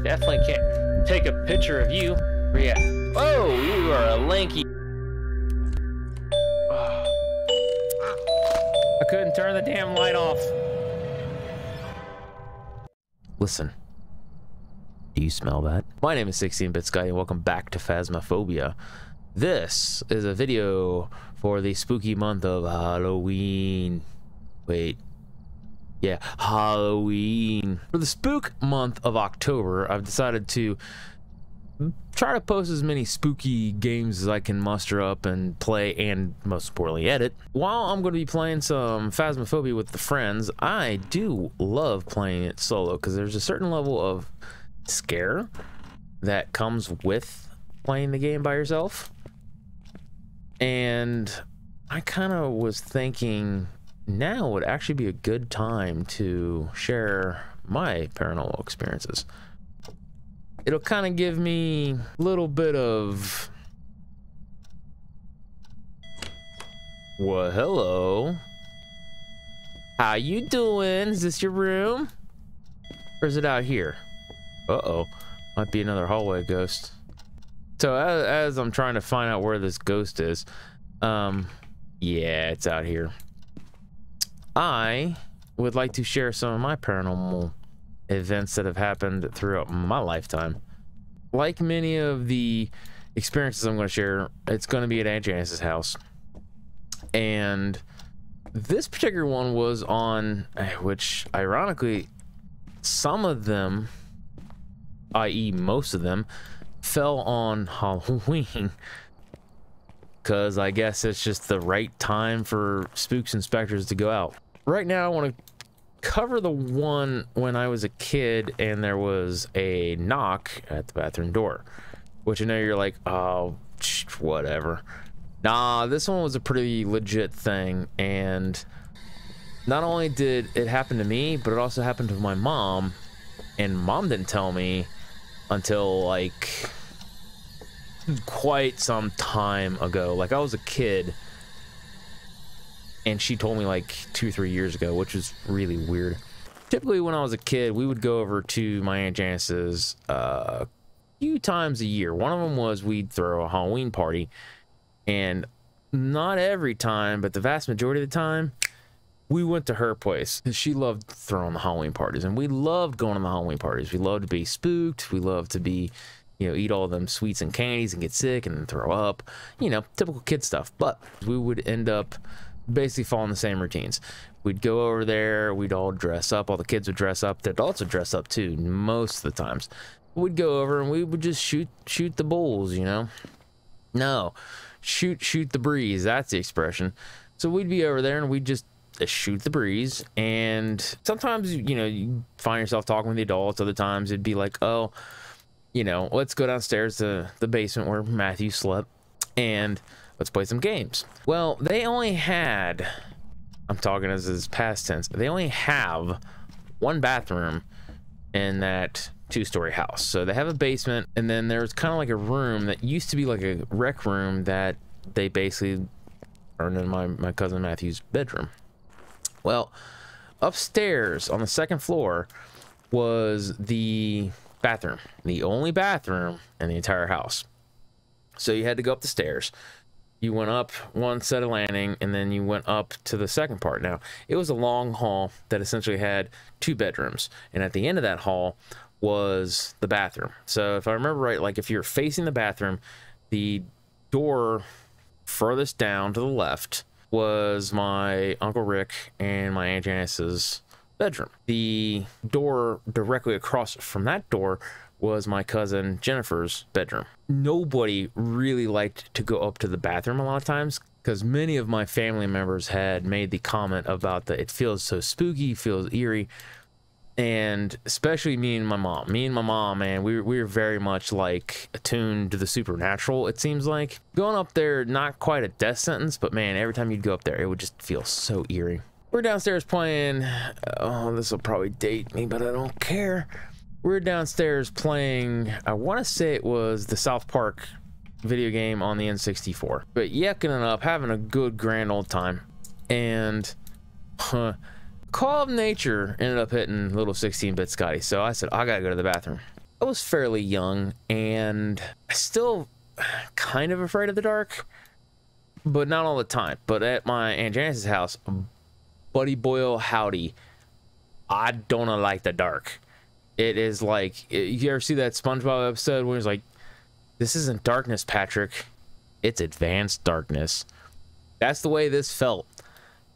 Definitely can't take a picture of you. Where you at? Oh, you are a lanky. I couldn't turn the damn light off. Listen. Do you smell that? My name is 16-Bit Sky and welcome back to Phasmophobia. This is a video for the spooky month of Halloween. Wait. Yeah, Halloween. For the spook month of October, I've decided to try to post as many spooky games as I can muster up and play, and most importantly edit. While I'm going to be playing some Phasmophobia with the friends, I do love playing it solo because there's a certain level of scare that comes with playing the game by yourself. And I kind of was thinking now would actually be a good time to share my paranormal experiences. It'll kind of give me a little bit of, well, hello. How you doing? Is this your room? Or is it out here? Uh-oh. Might be another hallway ghost. So as I'm trying to find out where this ghost is, yeah, it's out here. I would like to share some of my paranormal events that have happened throughout my lifetime. Like many of the experiences I'm going to share, it's going to be at Aunt Janice's house. And this particular one was on, which ironically, some of them, i.e. most of them, fell on Halloween. Because I guess it's just the right time for spooks and specters to go out. Right now I want to cover the one when I was a kid and there was a knock at the bathroom door, which I know you're like, oh, whatever. Nah, this one was a pretty legit thing, and not only did it happen to me, but it also happened to my mom, and mom didn't tell me until like quite some time ago. Like I was a kid and she told me like 2 or 3 years ago, which was really weird. Typically when I was a kid, we would go over to my Aunt Janice's a few times a year. One of them was we'd throw a Halloween party, and not every time, but the vast majority of the time, we went to her place. She loved throwing the Halloween parties, and we loved going to the Halloween parties. We loved to be spooked. We loved to be, you know, eat all them sweets and candies and get sick and throw up. You know, typical kid stuff. But we would end up basically following the same routines. We'd go over there, we'd all dress up, all the kids would dress up, the adults would dress up too, most of the times. We'd go over and we would just shoot the bulls, you know? No, shoot the breeze, that's the expression. So we'd be over there and we'd just shoot the breeze, and sometimes, you know, you find yourself talking with the adults, other times it'd be like, oh, you know, let's go downstairs to the basement where Matthew slept, and let's play some games. Well, they only had, I'm talking as is past tense, they only have one bathroom in that 2-story house. So they have a basement, and then there's kind of like a room that used to be like a rec room that they basically turned in my cousin Matthew's bedroom. Well, upstairs on the 2nd floor was the bathroom, the only bathroom in the entire house. So you had to go up the stairs. You went up one set of landing, and then you went up to the second part. Now, it was a long hall that essentially had 2 bedrooms, and at the end of that hall was the bathroom. So if I remember right, like if you're facing the bathroom, the door furthest down to the left was my Uncle Rick and my Aunt Janice's bedroom. The door directly across from that door was my cousin Jennifer's bedroom. Nobody really liked to go up to the bathroom a lot of times, because many of my family members had made the comment about that it feels so spooky, feels eerie, and especially me and my mom. Me and my mom, man, we were very much like attuned to the supernatural, it seems like. Going up there, not quite a death sentence, but man, every time you'd go up there, it would just feel so eerie. We're downstairs playing, oh, this will probably date me, but I don't care. We're downstairs playing, I want to say it was the South Park video game on the N64. But yucking it up, having a good grand old time. And Call of Nature ended up hitting little 16-bit Scotty. So I said, I gotta go to the bathroom. I was fairly young and still kind of afraid of the dark, but not all the time. But at my Aunt Janice's house, buddy boyle howdy, I don't like the dark. It is like, you ever see that SpongeBob episode where it's like, this isn't darkness, Patrick, it's advanced darkness. That's the way this felt.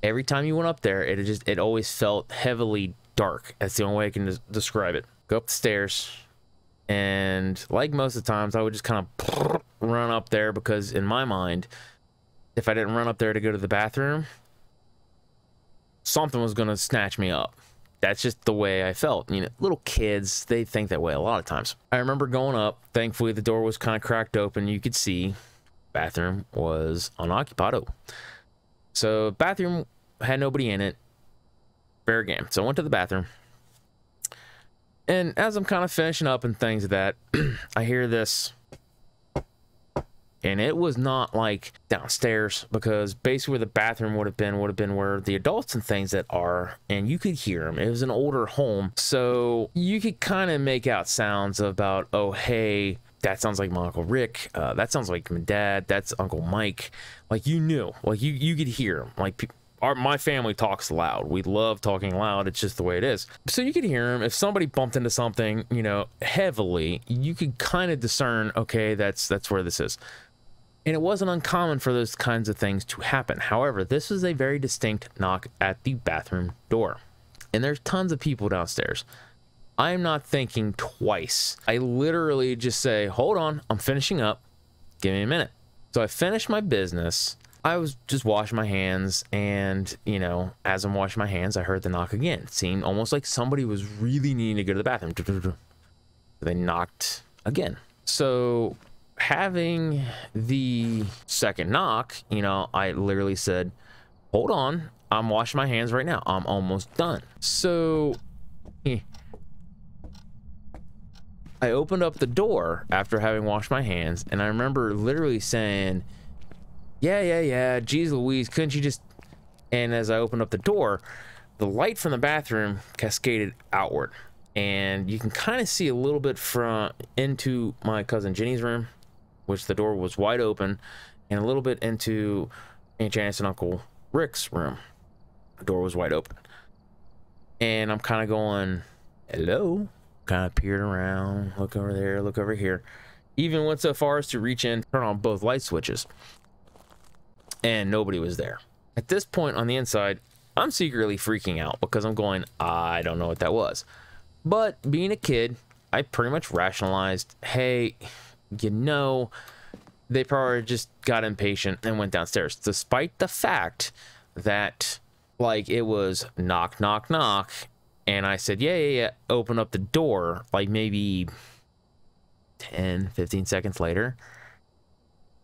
Every time you went up there, it always felt heavily dark. That's the only way I can describe it. Go up the stairs, and like most of the times, I would just kind of run up there, because in my mind, if I didn't run up there to go to the bathroom, something was gonna snatch me up. That's just the way I felt. You know, little kids, they think that way a lot of times. I remember going up. Thankfully, the door was kind of cracked open. You could see bathroom was unoccupied. So bathroom had nobody in it. Fair game. So I went to the bathroom. And as I'm kind of finishing up and things of that, I hear this. And it was not like downstairs, because basically where the bathroom would have been where the adults and things that are, and you could hear them. It was an older home, so you could kind of make out sounds about, oh, hey, that sounds like my Uncle Rick. That sounds like my dad. That's Uncle Mike. Like, you knew. Like, you could hear them. Like, my family talks loud. We love talking loud. It's just the way it is. So you could hear them. If somebody bumped into something, you know, heavily, you could kind of discern, okay, that's where this is. And it wasn't uncommon for those kinds of things to happen. However, this was a very distinct knock at the bathroom door. And there's tons of people downstairs. I'm not thinking twice. I literally just say, hold on, I'm finishing up. Give me a minute. So I finished my business. I was just washing my hands, and, you know, as I'm washing my hands, I heard the knock again. It seemed almost like somebody was really needing to go to the bathroom. They knocked again. So having the second knock, you know, I literally said, hold on, I'm washing my hands right now. I'm almost done. So I opened up the door after having washed my hands, and I remember literally saying, yeah, geez Louise, couldn't you just... And as I opened up the door, the light from the bathroom cascaded outward, and you can kind of see a little bit from into my cousin Jenny's room, which the door was wide open, and a little bit into Aunt Janice and Uncle Rick's room. The door was wide open. And I'm kind of going, hello? Kind of peered around, look over there, look over here. Even went so far as to reach in, turn on both light switches. And nobody was there. At this point on the inside, I'm secretly freaking out, because I'm going, I don't know what that was. But being a kid, I pretty much rationalized, hey, you know, they probably just got impatient and went downstairs, despite the fact that, like, it was knock, knock, knock, and I said, yeah, open up the door, like maybe 10, 15 seconds later.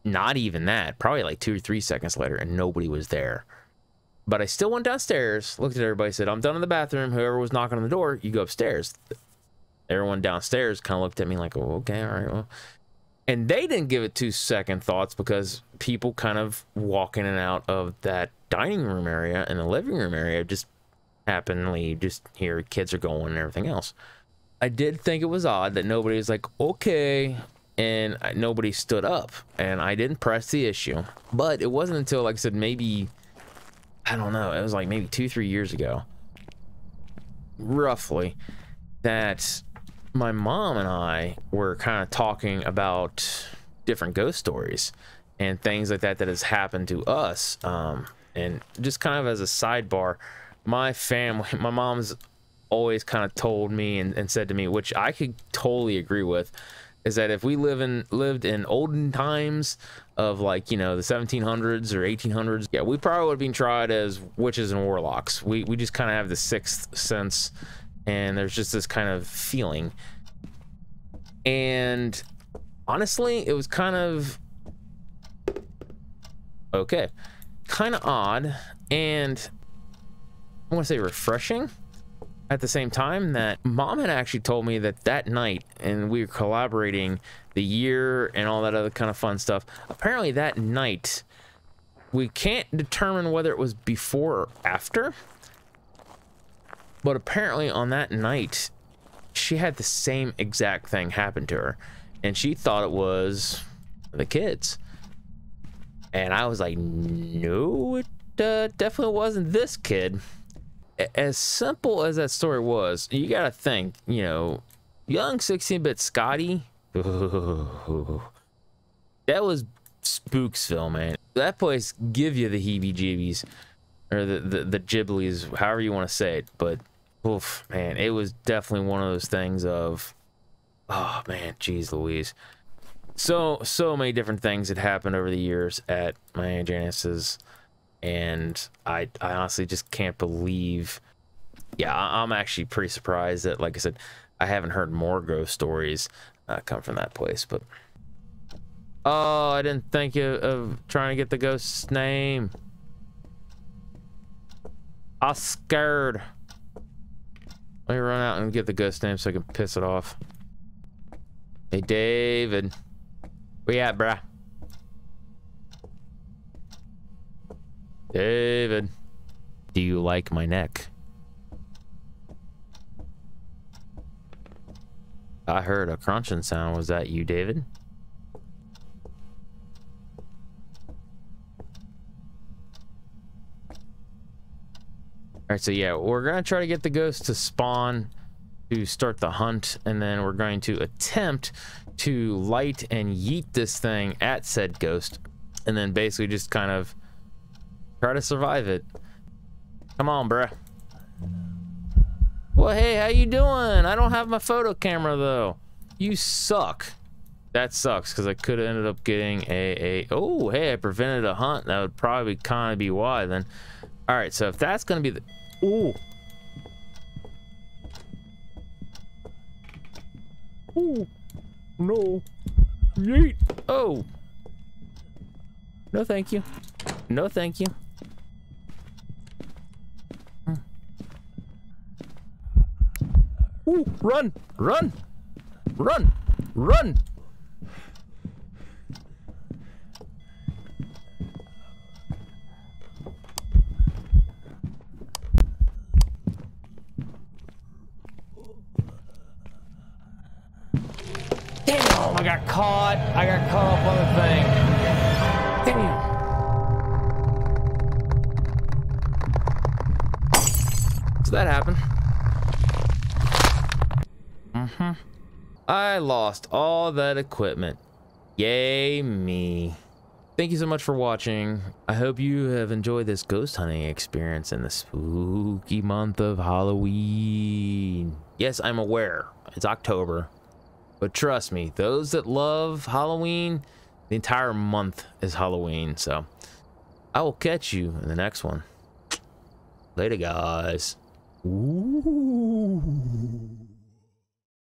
Not even that, probably like 2 or 3 seconds later, and nobody was there. But I still went downstairs, looked at everybody, said, I'm done in the bathroom. Whoever was knocking on the door, you go upstairs. Everyone downstairs kind of looked at me like, oh, okay, all right, well. And they didn't give it 2 second thoughts, because people kind of walk in and out of that dining room area and the living room area just happenly just hear kids are going and everything else. I did think it was odd that nobody was like, okay, and nobody stood up, and I didn't press the issue. But it wasn't until, like I said, maybe, I don't know, it was like maybe 2-3 years ago, roughly, that my mom and I were kind of talking about different ghost stories and things like that has happened to us. And just kind of as a sidebar, my family, my mom's always kind of told me and said to me, which I could totally agree with, is that if we lived in olden times of, like, you know, the 1700s or 1800s, yeah, we probably would have been tried as witches and warlocks. We just kind of have the sixth sense, and there's just this kind of feeling. And honestly, it was kind of okay, kind of odd, and I want to say refreshing at the same time, that Mom had actually told me that that night, and we were collaborating the year and all that other kind of fun stuff. Apparently that night, we can't determine whether it was before or after, but apparently on that night, she had the same exact thing happen to her, and she thought it was the kids. And I was like, no, it definitely wasn't this kid. As simple as that story was, you gotta think, you know, young 16-bit Scotty, that was Spooksville, man. That place give you the heebie-jeebies, or the giblies, however you want to say it. But oof, man, it was definitely one of those things of, oh man, geez Louise. So many different things had happened over the years at my Aunt Janice's, and I honestly just can't believe. Yeah, I'm actually pretty surprised that, like I said, I haven't heard more ghost stories come from that place. But oh, I didn't think of trying to get the ghost's name. I'm scared. Let me run out and get the ghost name so I can piss it off. Hey, David. Where you at, bruh? David. Do you like my neck? I heard a crunching sound. Was that you, David? Alright, so yeah, we're gonna try to get the ghost to spawn to start the hunt, and then we're going to attempt to light and yeet this thing at said ghost, and then basically just kind of try to survive it. Come on, bruh. Well, hey, how you doing? I don't have my photo camera though. You suck. That sucks, because I could have ended up getting oh, hey, I prevented a hunt. That would probably kind of be why then. All right, so if that's gonna be the, ooh. Ooh, no. Yeet. Oh. No, thank you. No, thank you. Ooh, run, run, run, run. Damn, I got caught. I got caught up on the thing. Damn. So that happened. I lost all that equipment. Yay me. Thank you so much for watching. I hope you have enjoyed this ghost hunting experience in the spooky month of Halloween. Yes, I'm aware. It's October. But trust me, those that love Halloween, the entire month is Halloween. So I will catch you in the next one. Later, guys. Ooh.